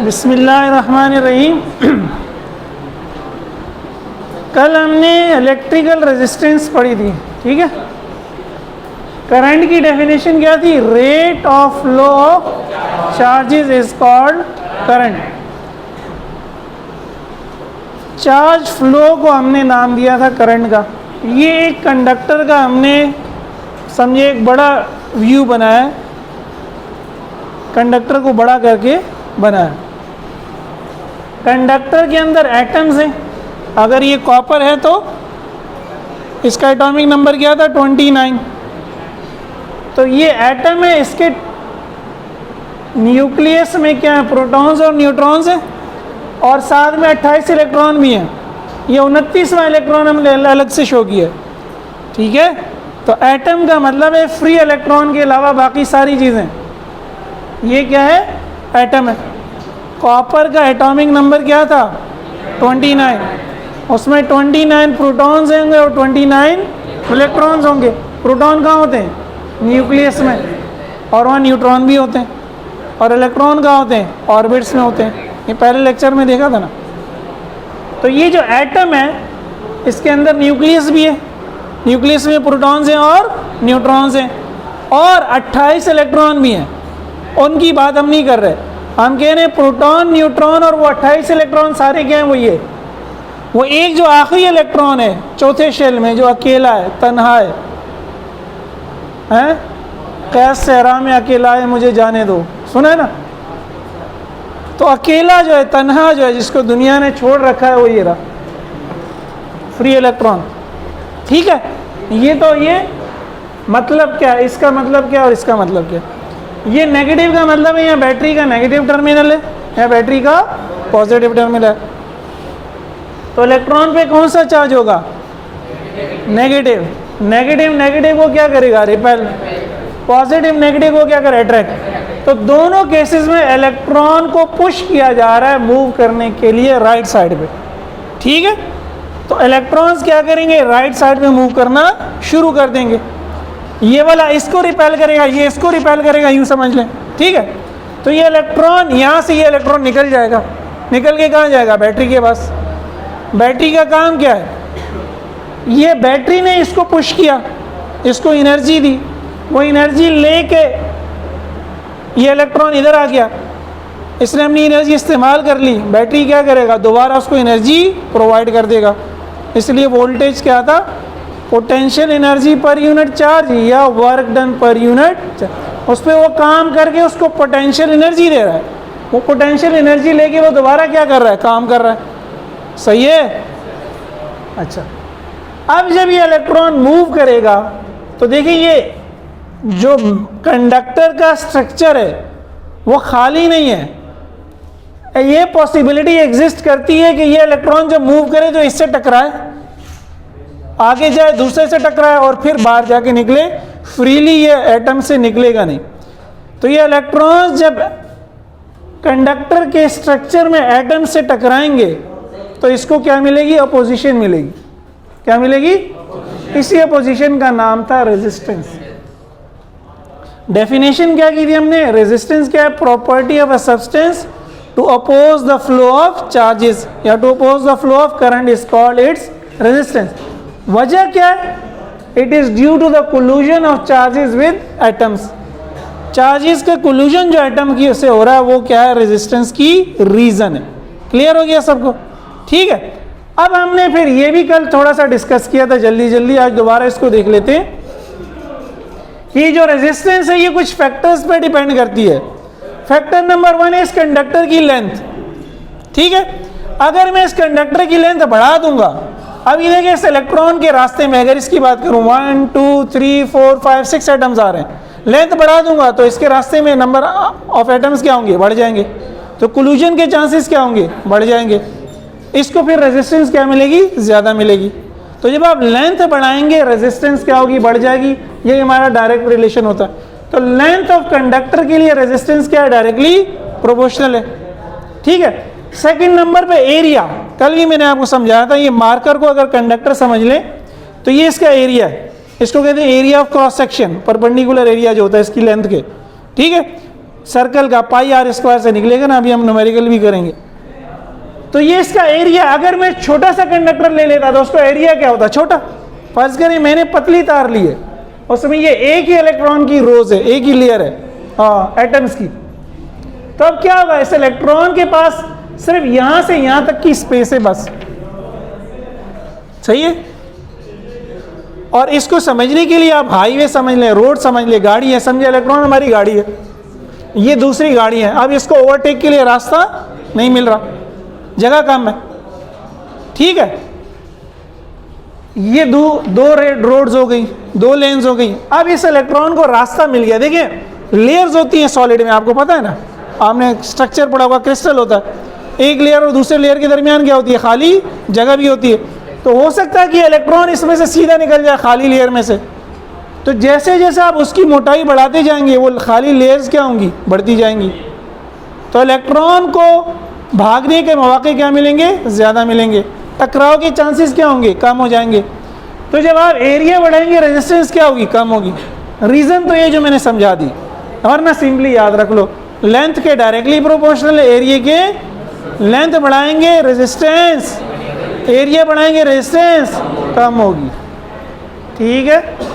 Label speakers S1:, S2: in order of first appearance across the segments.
S1: बिस्मिल्लाहिर्रहमानिर्रहीम। कल हमने इलेक्ट्रिकल रेजिस्टेंस पढ़ी थी, ठीक है। करंट की डेफिनेशन क्या थी? Rate of flow of charges is called current. Charge flow को हमने नाम दिया था करंट का। ये एक कंडक्टर का हमने समझे एक बड़ा व्यू बनाया, कंडक्टर को बड़ा करके बनाया। कंडक्टर के अंदर एटम्स हैं। अगर ये कॉपर है तो इसका एटॉमिक नंबर क्या था? 29। तो ये एटम है, इसके न्यूक्लियस में क्या है? प्रोटॉन्स और न्यूट्रॉन्स हैं, और साथ में 28 इलेक्ट्रॉन भी हैं। ये 29वां इलेक्ट्रॉन हमने अलग से शो किया, ठीक है। तो एटम का मतलब है फ्री इलेक्ट्रॉन के अलावा बाकी सारी चीज़ें। ये क्या है? एटम है। कॉपर का एटॉमिक नंबर क्या था? 29। उसमें 29 प्रोटॉन्स होंगे और 29 इलेक्ट्रॉन्स होंगे। प्रोटॉन कहाँ होते हैं? न्यूक्लियस में, और वहाँ न्यूट्रॉन भी होते हैं। और इलेक्ट्रॉन कहाँ होते हैं? ऑर्बिट्स में होते हैं। ये पहले लेक्चर में देखा था ना। तो ये जो एटम है इसके अंदर न्यूक्लियस भी है, न्यूक्लियस में प्रोटॉन्स हैं और न्यूट्रॉन्स हैं, और 28 इलेक्ट्रॉन भी हैं। उनकी बात हम नहीं कर रहे, हम कह रहे हैं प्रोटॉन, न्यूट्रॉन और वो 28 इलेक्ट्रॉन सारे क्या हैं? वो ये, वो एक जो आखिरी इलेक्ट्रॉन है चौथे शेल में, जो अकेला है, तन्हा है, हैं? कैस सहरा में अकेला है मुझे जाने दो, सुना है ना। तो अकेला जो है, तन्हा जो है, जिसको दुनिया ने छोड़ रखा है, वो ये रहा, फ्री इलेक्ट्रॉन, ठीक है। ये तो ये मतलब क्या है, इसका मतलब क्या और इसका मतलब क्या? ये नेगेटिव का मतलब है, यहाँ बैटरी का नेगेटिव टर्मिनल है, यहाँ बैटरी का पॉजिटिव टर्मिनल है। तो इलेक्ट्रॉन पे कौन सा चार्ज होगा? नेगेटिव। नेगेटिव नेगेटिव को क्या करेगा? रिपेल। पॉजिटिव नेगेटिव को क्या करे? अट्रैक्ट। तो दोनों केसेस में इलेक्ट्रॉन को पुश किया जा रहा है मूव करने के लिए राइट साइड पे, ठीक है। तो इलेक्ट्रॉन्स क्या करेंगे? राइट साइड पे मूव करना शुरू कर देंगे। ये वाला इसको रिपेल करेगा, ये इसको रिपेल करेगा, यूँ समझ लें, ठीक है। तो ये इलेक्ट्रॉन, यहाँ से ये इलेक्ट्रॉन निकल जाएगा, निकल के कहाँ जाएगा? बैटरी के पास। बैटरी का काम क्या है? ये बैटरी ने इसको पुश किया, इसको एनर्जी दी, वो एनर्जी लेके ये इलेक्ट्रॉन इधर आ गया, इसने अपनी एनर्जी इस्तेमाल कर ली। बैटरी क्या करेगा? दोबारा उसको एनर्जी प्रोवाइड कर देगा। इसलिए वोल्टेज क्या था? Potential energy per unit charge या वर्क डन पर यूनिट। उस पर वो काम करके उसको पोटेंशियल एनर्जी दे रहा है, वो पोटेंशियल एनर्जी लेके वो दोबारा क्या कर रहा है? काम कर रहा है, सही है। अच्छा, अब जब ये इलेक्ट्रॉन मूव करेगा तो देखिए ये जो कंडक्टर का स्ट्रक्चर है वो खाली नहीं है। ये पॉसिबिलिटी एग्जिस्ट करती है कि ये इलेक्ट्रॉन जब मूव करे तो इससे टकराए, आगे जाए, दूसरे से टकराए और फिर बाहर जाके निकले। फ्रीली ये एटम से निकलेगा नहीं। तो ये इलेक्ट्रॉन्स जब कंडक्टर के स्ट्रक्चर में एटम से टकराएंगे तो इसको क्या मिलेगी? अपोजिशन मिलेगी। क्या मिलेगी? इसी अपोजिशन का नाम था रेजिस्टेंस। डेफिनेशन क्या की थी हमने? रेजिस्टेंस क्या है? Property of a substance to oppose the flow of charges या to oppose the flow of current is called its resistance. वजह क्या है? It is due to the collision of charges with atoms. Charges का collision जो atom की से हो रहा है वो क्या है? रेजिस्टेंस की रीजन है। क्लियर हो गया सबको? ठीक है। अब हमने फिर ये भी कल थोड़ा सा डिस्कस किया था, जल्दी जल्दी आज दोबारा इसको देख लेते हैं कि जो रेजिस्टेंस है ये कुछ फैक्टर्स पे डिपेंड करती है। फैक्टर नंबर 1 है इस कंडक्टर की लेंथ, ठीक है। अगर मैं इस कंडक्टर की लेंथ बढ़ा दूंगा, अब ये देखिए इस इलेक्ट्रॉन के रास्ते में अगर इसकी बात करूं 1 2 3 4 5 6 एटम्स आ रहे हैं, लेंथ बढ़ा दूंगा तो इसके रास्ते में नंबर ऑफ एटम्स क्या होंगे? बढ़ जाएंगे। तो कोल्यूजन के चांसेस क्या होंगे? बढ़ जाएंगे। इसको फिर रेजिस्टेंस क्या मिलेगी? ज़्यादा मिलेगी। तो जब आप लेंथ बढ़ाएंगे रेजिस्टेंस क्या होगी? बढ़ जाएगी। ये हमारा डायरेक्ट रिलेशन होता है। तो लेंथ ऑफ कंडक्टर के लिए रेजिस्टेंस क्या है? डायरेक्टली प्रोपोर्शनल है, ठीक है। सेकंड नंबर पे एरिया, कल भी मैंने आपको समझाया था। ये मार्कर को अगर कंडक्टर समझ लें तो ये इसका एरिया है, इसको कहते हैं area of cross section, perpendicular area जो होता है इसकी लेंथ के, ठीक है। सर्कल का पाई आर स्क्वायर से निकलेगा ना, अभी हम न्यूमेरिकल भी करेंगे। तो ये इसका एरिया, अगर मैं छोटा सा कंडक्टर ले लेता तो उसका एरिया क्या होता, छोटा। फर्ज करें मैंने पतली तार ली है, उसमें ये एक ही इलेक्ट्रॉन की रोज है, एक ही लेयर है एटम्स की, तो अब क्या होगा, इस इलेक्ट्रॉन के पास सिर्फ यहां से यहां तक की स्पेस है बस, सही है। और इसको समझने के लिए आप हाईवे समझ लें, रोड समझ लें, गाड़ी है, समझे इलेक्ट्रॉन हमारी गाड़ी है, ये दूसरी गाड़ी है, अब इसको ओवरटेक के लिए रास्ता नहीं मिल रहा, जगह कम है, ठीक है। ये दो रोड्स हो गई, दो लेन्स हो गई, अब इस इलेक्ट्रॉन को रास्ता मिल गया। देखिए लेयर्स होती हैं सॉलिड में, आपको पता है ना, आपने स्ट्रक्चर पढ़ा होगा, क्रिस्टल होता है, एक लेयर और दूसरे लेयर के दरमियान क्या होती है, खाली जगह भी होती है। तो हो सकता है कि इलेक्ट्रॉन इसमें से सीधा निकल जाए खाली लेयर में से, तो जैसे जैसे आप उसकी मोटाई बढ़ाते जाएंगे वो खाली लेयर्स क्या होंगी, बढ़ती जाएंगी, तो इलेक्ट्रॉन को भागने के मौके क्या मिलेंगे, ज़्यादा मिलेंगे, टकराव के चांसेस क्या होंगे, कम हो जाएंगे। तो जब आप एरिया बढ़ाएंगे रेजिस्टेंस क्या होगी, कम होगी। रीज़न तो ये जो मैंने समझा दी, और ना सिंपली याद रख लो, लेंथ के डायरेक्टली प्रोपोर्शनल, एरिया के लेंथ बढ़ाएंगे रेजिस्टेंस, एरिया बढ़ाएंगे रेजिस्टेंस कम होगी, ठीक है।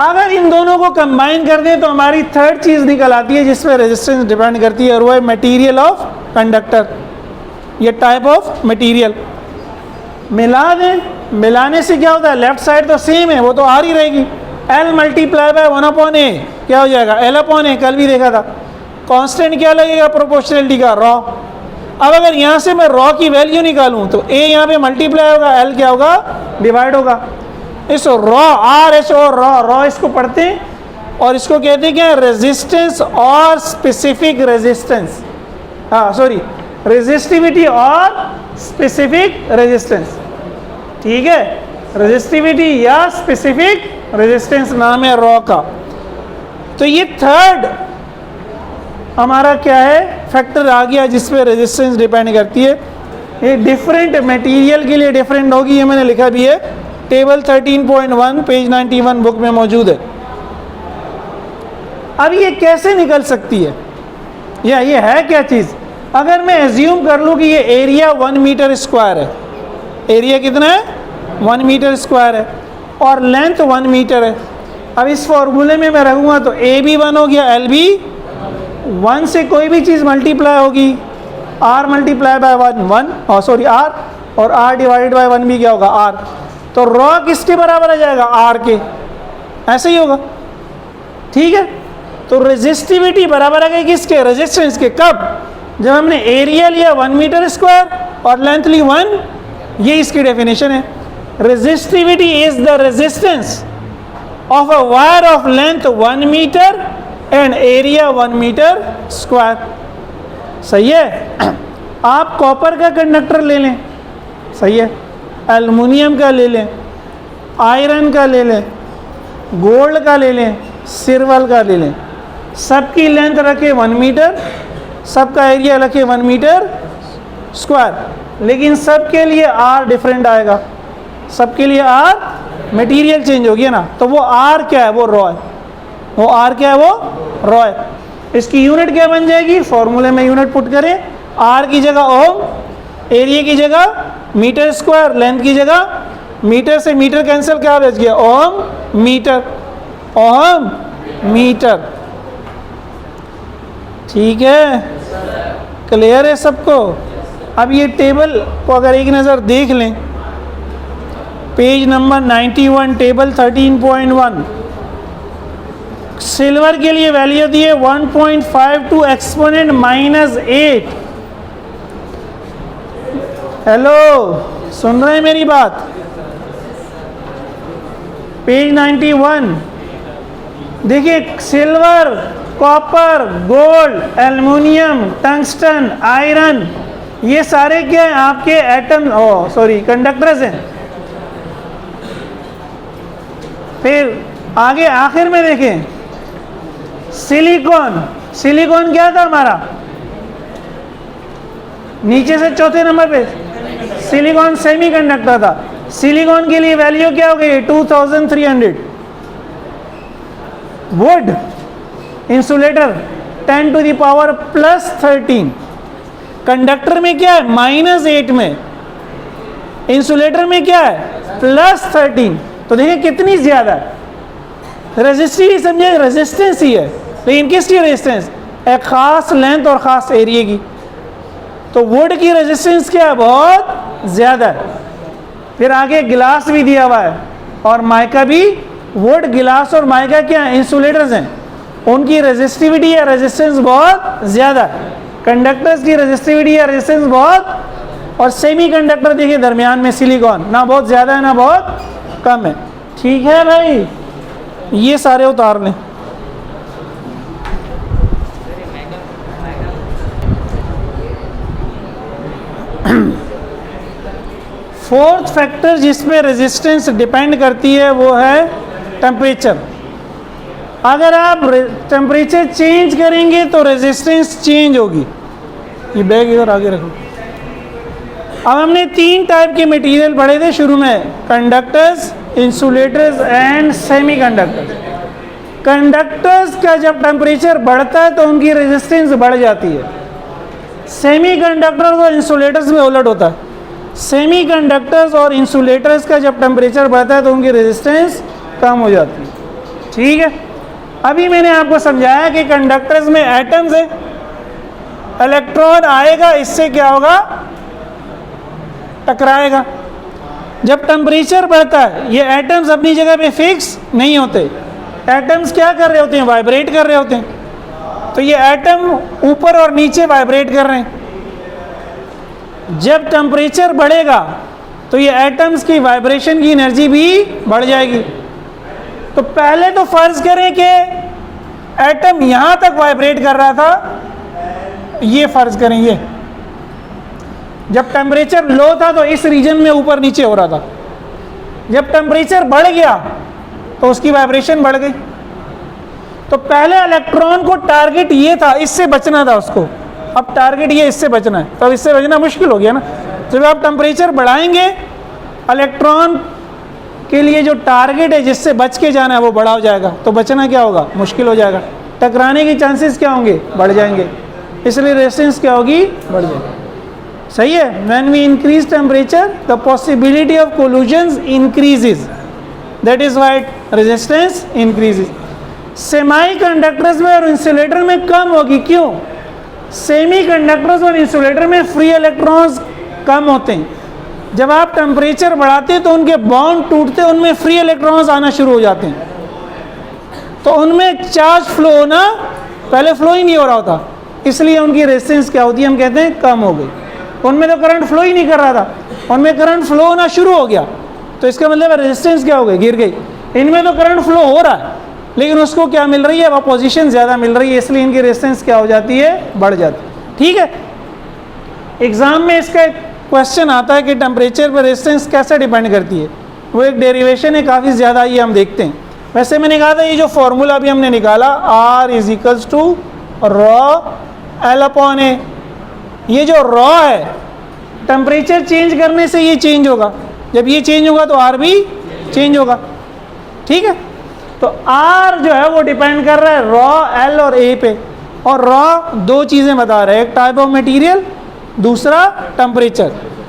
S1: अगर इन दोनों को कंबाइन कर दें तो हमारी थर्ड चीज़ निकल आती है जिस पर रेजिस्टेंस डिपेंड करती है, और वो है मटेरियल ऑफ कंडक्टर, ये टाइप ऑफ मटेरियल। मिला दें, मिलाने से क्या होता है, लेफ्ट साइड तो सेम है, वो तो आर ही रहेगी, एल मल्टीप्लाई बाय 1/a क्या हो जाएगा, l/a, कल भी देखा था। कांस्टेंट क्या लगेगा प्रोपोर्शनलिटी का, रॉ। अब अगर यहाँ से मैं रॉ की वैल्यू निकालूँ तो a यहाँ पे मल्टीप्लाई होगा, l क्या होगा, डिवाइड होगा। इस rho, R H O rho, rho इसको पढ़ते हैं और इसको कहते हैं क्या, रेजिस्टेंस और स्पेसिफिक रेजिस्टेंस, हाँ सॉरी, रेजिस्टिविटी और स्पेसिफिक रेजिस्टेंस, ठीक है। रेजिस्टिविटी या स्पेसिफिक रेजिस्टेंस नाम है रॉ का। तो ये थर्ड हमारा क्या है, फैक्टर आ गया जिस पे रेजिस्टेंस डिपेंड करती है। ये डिफरेंट मटेरियल के लिए डिफरेंट होगी, ये मैंने लिखा भी है, टेबल 13.1 पेज 91 बुक में मौजूद है। अब ये कैसे निकल सकती है, या ये है क्या चीज़। अगर मैं एज्यूम कर लूँ कि ये एरिया 1 मीटर स्क्वायर है, एरिया कितना है, 1 मीटर स्क्वायर है, और लेंथ 1 मीटर है। अब इस फॉर्मूले में मैं रखूँगा तो ए भी 1 हो गया, एल भी 1 से कोई भी चीज़ मल्टीप्लाई होगी, R multiply by 1 sorry R, और आर डिवाइडेड बाय 1 भी क्या होगा, आर। तो रॉ किसके बराबर आ जाएगा, आर के, ऐसे ही होगा, ठीक है। तो रेजिस्टिविटी बराबर आ गई किसके, रेजिस्टेंस के। कब, जब हमने एरिया लिया 1 मीटर स्क्वायर और लेंथ ली 1, ये इसकी डेफिनेशन है। Resistivity is the resistance of a wire of length 1 metre and area 1 metre square, सही है। आप कॉपर का कंडक्टर ले लें, सही है, एल्युमिनियम का ले लें, आयरन का ले लें, गोल्ड का ले लें, सिल्वर का ले लें, सबकी लेंथ रखे 1 मीटर, सबका एरिया रखे 1 मीटर स्क्वायर, लेकिन सबके लिए आर डिफरेंट आएगा, सबके लिए आर, मटेरियल चेंज हो गया ना, तो वो आर क्या है, वो रॉ है, वो आर क्या है, वो रॉ है। इसकी यूनिट क्या बन जाएगी, फॉर्मूले में यूनिट पुट करें, आर की जगह ओम, एरिया की जगह मीटर स्क्वायर, लेंथ की जगह, मीटर से मीटर कैंसिल, क्या बच गया, ओम मीटर, ओम मीटर, ठीक है, क्लियर है सबको। अब ये टेबल को अगर एक नज़र देख लें, पेज नंबर 91, टेबल 13.1, सिल्वर के लिए वैल्यू दी है 1.52 एक्सपोनेंट -8। हेलो, सुन रहे हैं मेरी बात, पेज 91 देखिए, silver, copper, gold, aluminium, tungsten, iron, ये सारे क्या हैं, आपके एटम, कंडक्टर्स हैं। फिर आगे आखिर में देखें, सिलिकॉन, सिलिकॉन क्या था हमारा, नीचे से चौथे नंबर पे सिलिकॉन सेमीकंडक्टर था। सिलिकॉन के लिए वैल्यू क्या हो गई, 2300। Wood, insulator 10 to the power +13, conductor में क्या है -8 में, इंसुलेटर में क्या है +13। तो देखिए कितनी ज़्यादा है, रेजिस्टिव समझे, रेजिस्टेंस ही है, लेकिन किसकी रेजिस्टेंस, एक ख़ास लेंथ और ख़ास एरिया की। तो वुड की रेजिस्टेंस क्या है, बहुत ज़्यादा है। फिर आगे गिलास भी दिया हुआ है और माइका भी, वुड गिलास और माइका क्या है, इंसुलेटर्स हैं, उनकी रेजिस्टिविटी या रेजिस्टेंस बहुत ज़्यादा है, कंडक्टर्स की रेजिस्टिविटी या रेजिस्टेंस बहुत, और सेमी कंडक्टर देखिए दरमियान में सिलिकॉन, ना बहुत ज़्यादा है ना बहुत कम है। ठीक है भाई, ये सारे उतार लें। फोर्थ फैक्टर जिसमें रेजिस्टेंस डिपेंड करती है वो है टेम्परेचर। अगर आप टेम्परेचर चेंज करेंगे तो रेजिस्टेंस चेंज होगी। ये बैग इधर आगे रखो। अब हमने 3 टाइप के मटेरियल पढ़े थे शुरू में, conductors, insulators and semi conductors. Conductors का जब टेम्परेचर बढ़ता है तो उनकी रेजिस्टेंस बढ़ जाती है। सेमी कंडक्टर्स और इंसुलेटर्स में उलट होता है, सेमी कंडक्टर्स और इंसुलेटर्स का जब टेम्परेचर बढ़ता है तो उनकी रेजिस्टेंस कम हो जाती है। ठीक है, अभी मैंने आपको समझाया कि कंडक्टर्स में एटम्स है, इलेक्ट्रॉन आएगा, इससे क्या होगा, टकराएगा। जब टेम्परेचर बढ़ता है ये एटम्स अपनी जगह पे फिक्स नहीं होते, एटम्स क्या कर रहे होते हैं, वाइब्रेट कर रहे होते हैं। तो ये एटम ऊपर और नीचे वाइब्रेट कर रहे हैं। जब टेम्परेचर बढ़ेगा तो ये एटम्स की वाइब्रेशन की एनर्जी भी बढ़ जाएगी। तो पहले तो फर्ज करें कि एटम यहाँ तक वाइब्रेट कर रहा था, ये फर्ज करें, ये जब टेम्परेचर लो था तो इस रीजन में ऊपर नीचे हो रहा था। जब टेम्परेचर बढ़ गया तो उसकी वाइब्रेशन बढ़ गई। तो पहले इलेक्ट्रॉन को टारगेट ये था, इससे बचना था उसको, अब टारगेट ये इससे बचना है, तो अब इससे बचना मुश्किल हो गया ना। जब आप टेम्परेचर बढ़ाएंगे इलेक्ट्रॉन के लिए जो टारगेट है जिससे बच के जाना है वो बड़ा हो जाएगा, तो बचना क्या होगा, मुश्किल हो जाएगा, टकराने के चांसेस क्या होंगे, बढ़ जाएंगे, इसलिए रेजिस्टेंस क्या होगी, बढ़ जाएगी। सही है, when we increase temperature the possibility of collisions increases, that is why resistance increases. Semi conductors में और इंसुलेटर में कम होगी, क्यों, सेमी कंडक्टर्स और इंसुलेटर में फ्री इलेक्ट्रॉन्स कम होते हैं। जब आप टेम्परेचर बढ़ाते हैं तो उनके बॉन्ड टूटते हैं, उनमें फ्री इलेक्ट्रॉन्स आना शुरू हो जाते हैं, तो उनमें चार्ज फ्लो होना पहले फ्लो ही नहीं हो रहा होता, इसलिए उनकी रेजिस्टेंस क्या होती है, हम कहते हैं कम हो गई। उनमें तो करंट फ्लो ही नहीं कर रहा था, उनमें करंट फ्लो होना शुरू हो गया, तो इसका मतलब रेजिस्टेंस क्या हो गई, गिर गई। इनमें तो करंट फ्लो हो रहा है लेकिन उसको क्या मिल रही है, अपोजिशन ज़्यादा मिल रही है, इसलिए इनकी रेजिस्टेंस क्या हो जाती है, बढ़ जाती है। ठीक है, एग्जाम में इसका एक क्वेश्चन आता है कि टेम्परेचर पर रेजिस्टेंस कैसे डिपेंड करती है, वो एक डेरिवेशन है काफ़ी ज़्यादा, ये हम देखते हैं। वैसे मैंने कहा था ये जो फॉर्मूला अभी हमने निकाला R = ρ L/A, ये जो ρ है टेम्परेचर चेंज करने से ये चेंज होगा, जब ये चेंज होगा तो R भी चेंज होगा। ठीक है, तो R जो है वो डिपेंड कर रहा है ρ L और A पे, और ρ 2 चीज़ें बता रहे हैं, एक टाइप ऑफ मटेरियल, दूसरा टेम्परेचर,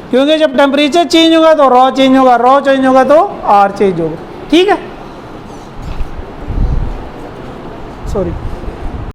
S1: क्योंकि जब टेम्परेचर चेंज होगा तो ρ चेंज होगा, ρ चेंज होगा तो R चेंज होगा। ठीक है, सॉरी।